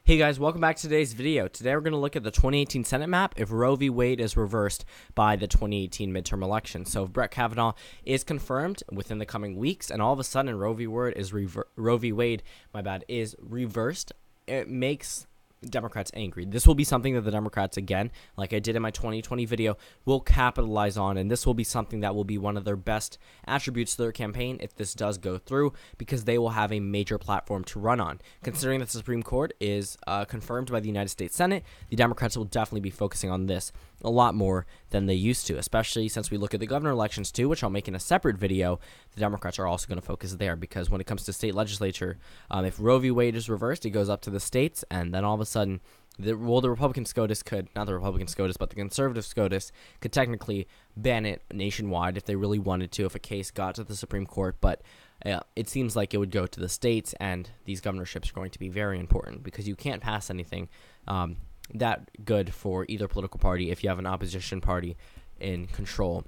Hey guys, welcome back to today's video. Today we're going to look at the 2018 Senate map if Roe v. Wade is reversed by the 2018 midterm election. So if Brett Kavanaugh is confirmed within the coming weeks and all of a sudden Roe v. Wade is reversed, it makes Democrats angry. This will be something that the Democrats, again, like I did in my 2020 video, will capitalize on, and this will be something that will be one of their best attributes to their campaign if this does go through, because they will have a major platform to run on. Considering that the Supreme Court is confirmed by the United States Senate, the Democrats will definitely be focusing on this a lot more than they used to, especially since we look at the governor elections too, which I'll make in a separate video. The Democrats are also going to focus there, because when it comes to state legislature, if Roe v. Wade is reversed, it goes up to the states, and then all of a sudden, the Republican SCOTUS could, not the Republican SCOTUS, but the conservative SCOTUS could technically ban it nationwide if they really wanted to, if a case got to the Supreme Court, but it seems like it would go to the states, and these governorships are going to be very important, because you can't pass anything that good for either political party if you have an opposition party in control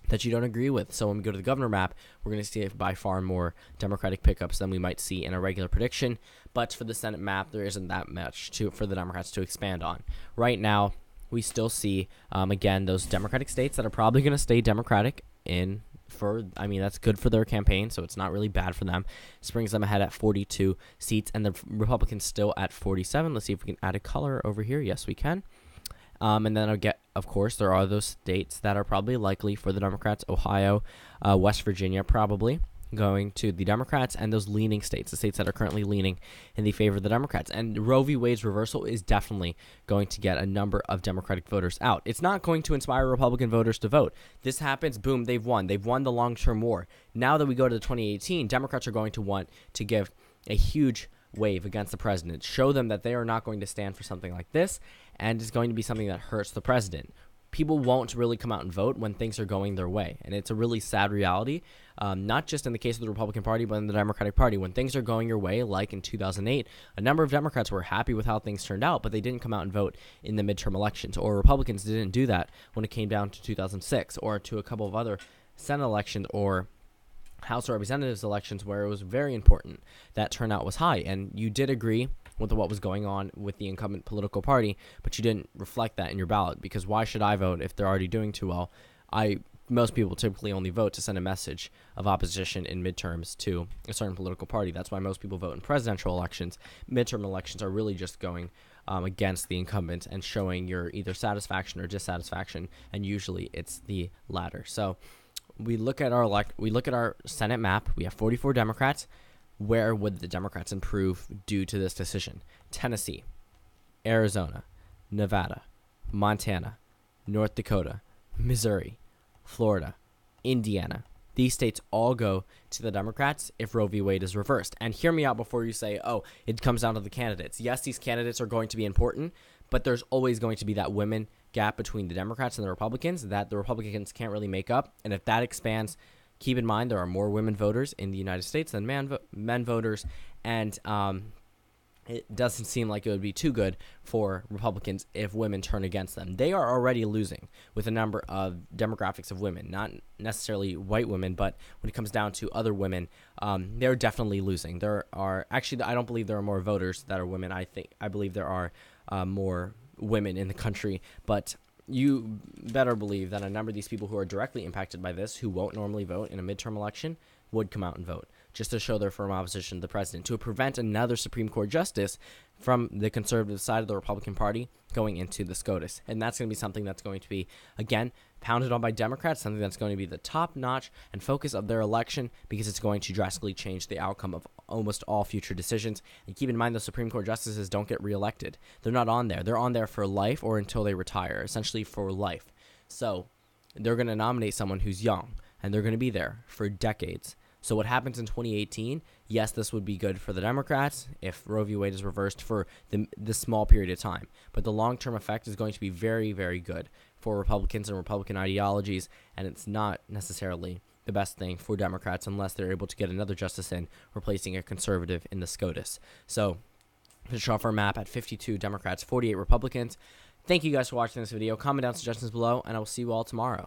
that you don't agree with. So when we go to the governor map, we're going to see by far more Democratic pickups than we might see in a regular prediction. But for the Senate map, there isn't that much for the Democrats to expand on. Right now, we still see, again, those Democratic states that are probably going to stay Democratic that's good for their campaign, so it's not really bad for them. This brings them ahead at 42 seats, and the Republicans still at 47. Let's see if we can add a color over here. Yes, we can. And then of course, there are those states that are probably likely for the Democrats: Ohio, West Virginia, probably going to the Democrats, and those leaning states, the states that are currently leaning in the favor of the Democrats. And Roe v. Wade's reversal is definitely going to get a number of Democratic voters out. It's not going to inspire Republican voters to vote. This happens, boom, they've won. They've won the long-term war. Now that we go to the 2018, Democrats are going to want to give a huge wave against the president, show them that they are not going to stand for something like this, and it's going to be something that hurts the president. People won't really come out and vote when things are going their way, and it's a really sad reality, not just in the case of the Republican Party, but in the Democratic Party. When things are going your way, like in 2008, a number of Democrats were happy with how things turned out, but they didn't come out and vote in the midterm elections, or Republicans didn't do that when it came down to 2006, or to a couple of other Senate elections, or House of Representatives elections, where it was very important that turnout was high, and you did agree with what was going on with the incumbent political party, but you didn't reflect that in your ballot, because why should I vote if they're already doing too well? Most people typically only vote to send a message of opposition in midterms to a certain political party. That's why most people vote in presidential elections. Midterm elections are really just going against the incumbent and showing your either satisfaction or dissatisfaction, and usually it's the latter. So we look at our Senate map. We have 44 Democrats. Where would the Democrats improve due to this decision? Tennessee, Arizona, Nevada, Montana, North Dakota, Missouri, Florida, Indiana. These states all go to the Democrats if Roe v. Wade is reversed. And hear me out before you say, oh, it comes down to the candidates. Yes, these candidates are going to be important, but there's always going to be that women gap between the Democrats and the Republicans that the Republicans can't really make up. And if that expands, keep in mind there are more women voters in the United States than men voters, and it doesn't seem like it would be too good for Republicans if women turn against them. They are already losing with a number of demographics of women, not necessarily white women, but when it comes down to other women, they're definitely losing. There are actually, I don't believe there are more voters that are women. I believe there are more women in the country, but you better believe that a number of these people who are directly impacted by this, who won't normally vote in a midterm election, would come out and vote just to show their firm opposition to the president, to prevent another Supreme Court justice from the conservative side of the Republican Party going into the SCOTUS. And that's going to be something that's going to be, again, pounded on by Democrats, something that's going to be the top notch and focus of their election, because it's going to drastically change the outcome of almost all future decisions. And keep in mind, the Supreme Court justices don't get reelected. They're not on there. They're on there for life or until they retire, essentially for life. So they're going to nominate someone who's young, and they're going to be there for decades. So what happens in 2018, yes, this would be good for the Democrats if Roe v. Wade is reversed for this small period of time. But the long-term effect is going to be very, very good for Republicans and Republican ideologies, and it's not necessarily the best thing for Democrats unless they're able to get another justice in, replacing a conservative in the SCOTUS. So finish off our map at 52 Democrats, 48 Republicans. Thank you guys for watching this video. Comment down suggestions below, and I will see you all tomorrow.